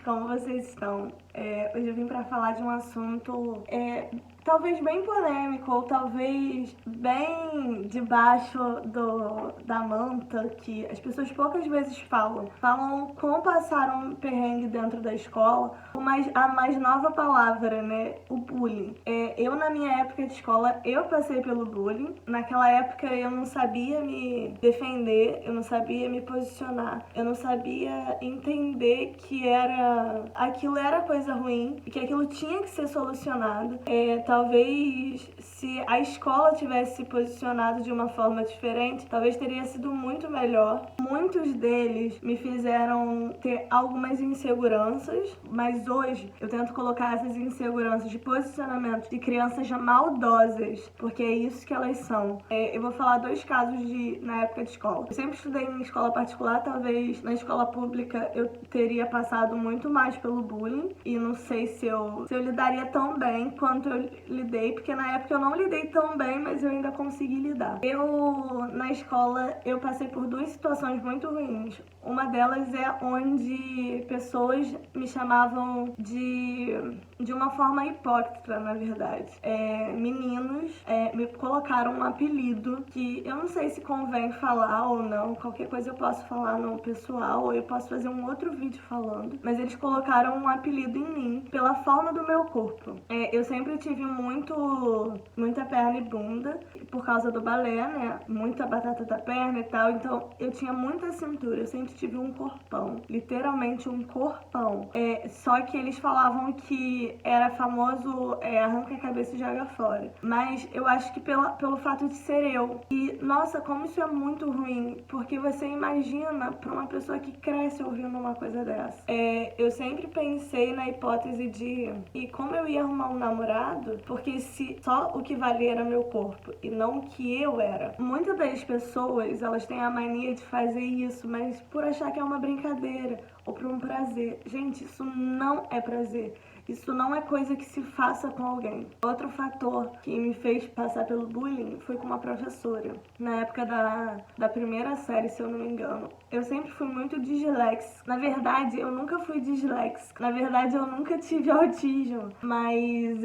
como vocês estão? Hoje eu vim para falar de um assunto talvez bem polêmico ou talvez bem debaixo da manta, que as pessoas poucas vezes falam. Falam como passaram um perrengue dentro da escola, a mais nova palavra, né? O bullying. Eu, na minha época de escola, eu passei pelo bullying. Naquela época eu não sabia me defender, eu não sabia me posicionar, eu não sabia entender que aquilo era coisa ruim e que aquilo tinha que ser solucionado. Talvez se a escola tivesse se posicionado de uma forma diferente, talvez teria sido muito melhor. Muitos deles me fizeram ter algumas inseguranças, mas hoje eu tento colocar essas inseguranças de posicionamento de crianças já maldosas, porque é isso que elas são. Eu vou falar dois casos na época de escola. Eu sempre estudei em escola particular, talvez na escola pública eu teria passado muito mais pelo bullying e não sei se eu lidaria tão bem quanto eu lidei, porque na época eu não lidei tão bem, mas eu ainda consegui lidar. Na escola, eu passei por duas situações muito ruins. Uma delas é onde pessoas me chamavam de uma forma hipócrita, na verdade. Meninos me colocaram um apelido que eu não sei se convém falar ou não. Qualquer coisa eu posso falar no pessoal ou eu posso fazer um outro vídeo falando. Mas eles colocaram um apelido em mim pela forma do meu corpo. Eu sempre tive muita perna e bunda por causa do balé, né? Muita batata da perna e tal. Então eu tinha muita cintura. Eu sempre tive um corpão. Literalmente um corpão. Só que eles falavam que era famoso arranca a cabeça e joga fora. Mas eu acho que pelo fato de ser eu. E, nossa, como isso é muito ruim. Porque você imagina pra uma pessoa que cresce ouvindo uma coisa dessa. Eu sempre pensei na hipótese e como eu ia arrumar um namorado, porque se só o que valia era meu corpo e não o que eu era. Muitas das pessoas, elas têm a mania de fazer isso, mas por achar que é uma brincadeira ou por um prazer. Gente, isso não é prazer. Isso não é coisa que se faça com alguém. Outro fator que me fez passar pelo bullying foi com uma professora. Na época da primeira série, se eu não me engano. Eu sempre fui muito disléxica. Na verdade, eu nunca fui disléxica. Na verdade, eu nunca tive autismo. Mas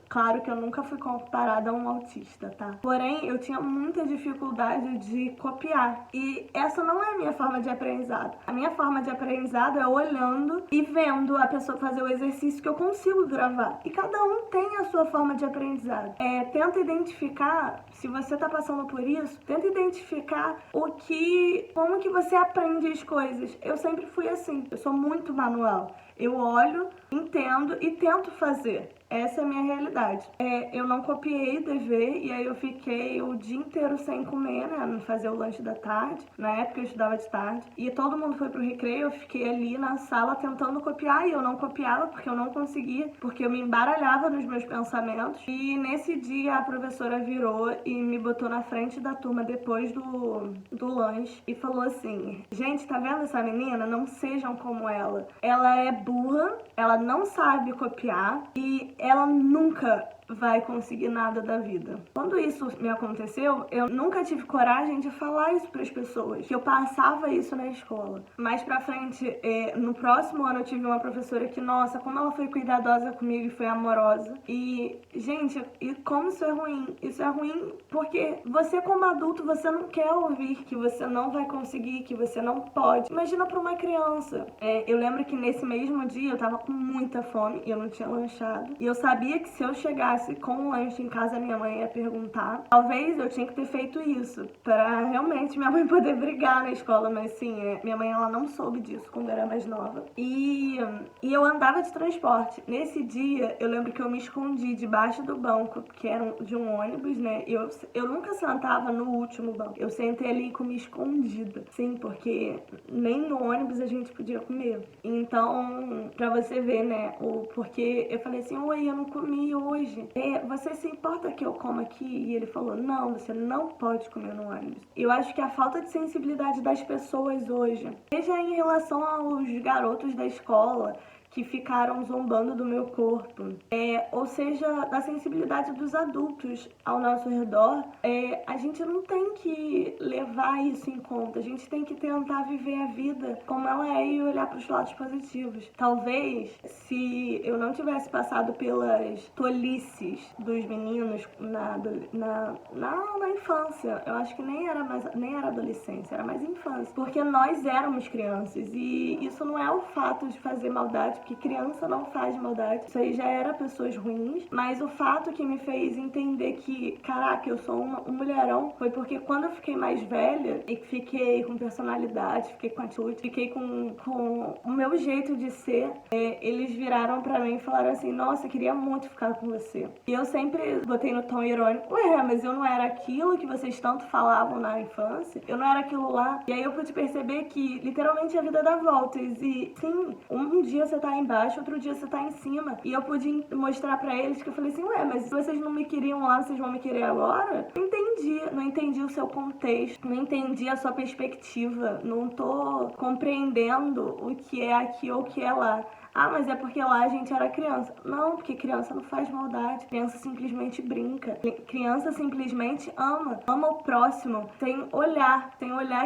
claro que eu nunca fui comparada a um autista, tá? Porém, eu tinha muita dificuldade de copiar. E essa não é a minha forma de aprendizado. A minha forma de aprendizado é olhando e vendo a pessoa fazer o exercício que eu consigo gravar. E cada um tem a sua forma de aprendizado. Tenta identificar, se você tá passando por isso, tenta identificar como que você aprende as coisas. Eu sempre fui assim. Eu sou muito manual. Eu olho, entendo e tento fazer. Essa é a minha realidade. Eu não copiei dever e aí eu fiquei o dia inteiro sem comer, né? Não fazer o lanche da tarde. Na época eu estudava de tarde. E todo mundo foi pro recreio, eu fiquei ali na sala tentando copiar e eu não copiava porque eu não conseguia, porque eu me embaralhava nos meus pensamentos. E nesse dia a professora virou e me botou na frente da turma depois do lanche e falou assim: gente, tá vendo essa menina? Não sejam como ela. Ela é burra, ela não sabe copiar e ela nunca vai conseguir nada da vida. Quando isso me aconteceu, eu nunca tive coragem de falar isso para as pessoas, que eu passava isso na escola. Mais pra frente, no próximo ano eu tive uma professora que, nossa, como ela foi cuidadosa comigo e foi amorosa. E, gente, e como isso é ruim? Isso é ruim porque você como adulto, você não quer ouvir que você não vai conseguir, que você não pode. Imagina pra uma criança. Eu lembro que nesse mesmo dia eu tava com muita fome e eu não tinha lanchado. E eu sabia que se eu chegasse com um lanche em casa, minha mãe ia perguntar. Talvez eu tinha que ter feito isso para realmente minha mãe poder brigar na escola, mas sim, minha mãe ela não soube disso quando eu era mais nova. E eu andava de transporte. Nesse dia, eu lembro que eu me escondi debaixo do banco, que era de um ônibus, né? Eu nunca sentava no último banco. Eu sentei ali e comi escondida. Sim, porque nem no ônibus a gente podia comer. Então, pra você ver, né? Porque eu falei assim, oi, eu não comi hoje. Você se importa que eu coma aqui? E ele falou, não, você não pode comer no ônibus. Eu acho que a falta de sensibilidade das pessoas hoje, seja em relação aos garotos da escola, que ficaram zombando do meu corpo, ou seja, da sensibilidade dos adultos ao nosso redor, a gente não tem que levar isso em conta, a gente tem que tentar viver a vida como ela é e olhar para os lados positivos. Talvez, se eu não tivesse passado pelas tolices dos meninos na infância, eu acho que nem era adolescência, era mais infância, porque nós éramos crianças e isso não é o fato de fazer maldade, porque criança não faz maldade, isso aí já era pessoas ruins, mas o fato que me fez entender que, caraca, eu sou um mulherão, foi porque quando eu fiquei mais velha e fiquei com personalidade, fiquei com atitude, fiquei com o meu jeito de ser, eles viraram pra mim e falaram assim, nossa, eu queria muito ficar com você. E eu sempre botei no tom irônico, mas eu não era aquilo que vocês tanto falavam na infância, eu não era aquilo lá. E aí eu pude perceber que literalmente a vida dá voltas e sim, um dia você tá embaixo, outro dia você tá em cima. E eu pude mostrar pra eles que eu falei assim, mas se vocês não me queriam lá, vocês vão me querer agora? Não entendi o seu contexto, não entendi a sua perspectiva, não tô compreendendo o que é aqui ou o que é lá. Mas é porque lá a gente era criança. Não, porque criança não faz maldade. Criança simplesmente brinca. Criança simplesmente ama o próximo, sem olhar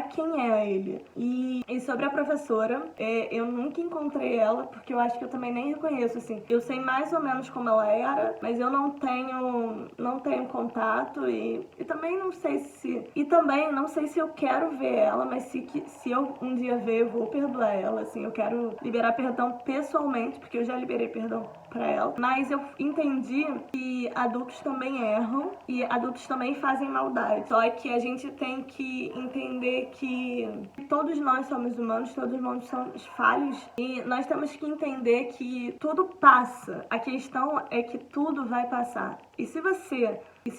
quem é ele. E sobre a professora, eu nunca encontrei ela, porque eu acho que eu também nem reconheço, assim. Eu sei mais ou menos como ela era, mas eu não tenho contato e também não sei se... E também não sei se eu quero ver ela, mas se eu um dia ver, eu vou perdoar ela, assim. Eu quero liberar perdão pessoalmente, porque eu já liberei perdão pra ela, mas eu entendi que adultos também erram e adultos também fazem maldade. Só que a gente tem que entender que todos nós somos humanos, todos nós somos falhos e nós temos que entender que tudo passa. A questão é que tudo vai passar. E se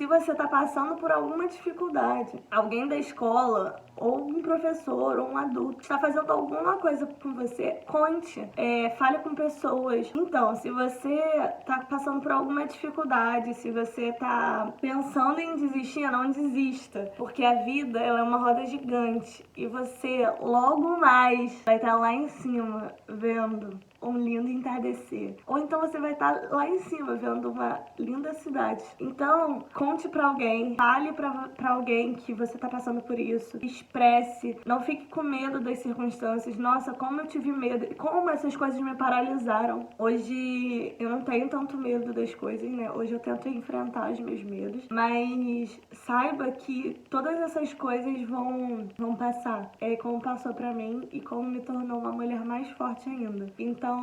você tá passando por alguma dificuldade, alguém da escola, ou um professor, ou um adulto, está fazendo alguma coisa com você, conte, fale com pessoas. Então, se você tá passando por alguma dificuldade, se você tá pensando em desistir, não desista, porque a vida, ela é uma roda gigante e você logo mais vai estar lá em cima vendo um lindo entardecer. Ou então você vai estar lá em cima vendo uma linda cidade. Então, conte pra alguém, fale pra alguém que você tá passando por isso, expresse, não fique com medo das circunstâncias. Nossa, como eu tive medo, como essas coisas me paralisaram. Hoje eu não tenho tanto medo das coisas, né? Hoje eu tento enfrentar os meus medos, mas saiba que todas essas coisas vão passar. É como passou pra mim e como me tornou uma mulher mais forte ainda. Então,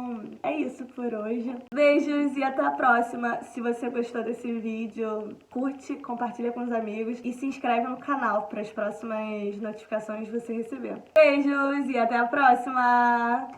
é isso por hoje. Beijos e até a próxima. Se você gostou desse vídeo, curte, compartilha com os amigos e se inscreve no canal para as próximas notificações você receber. Beijos e até a próxima!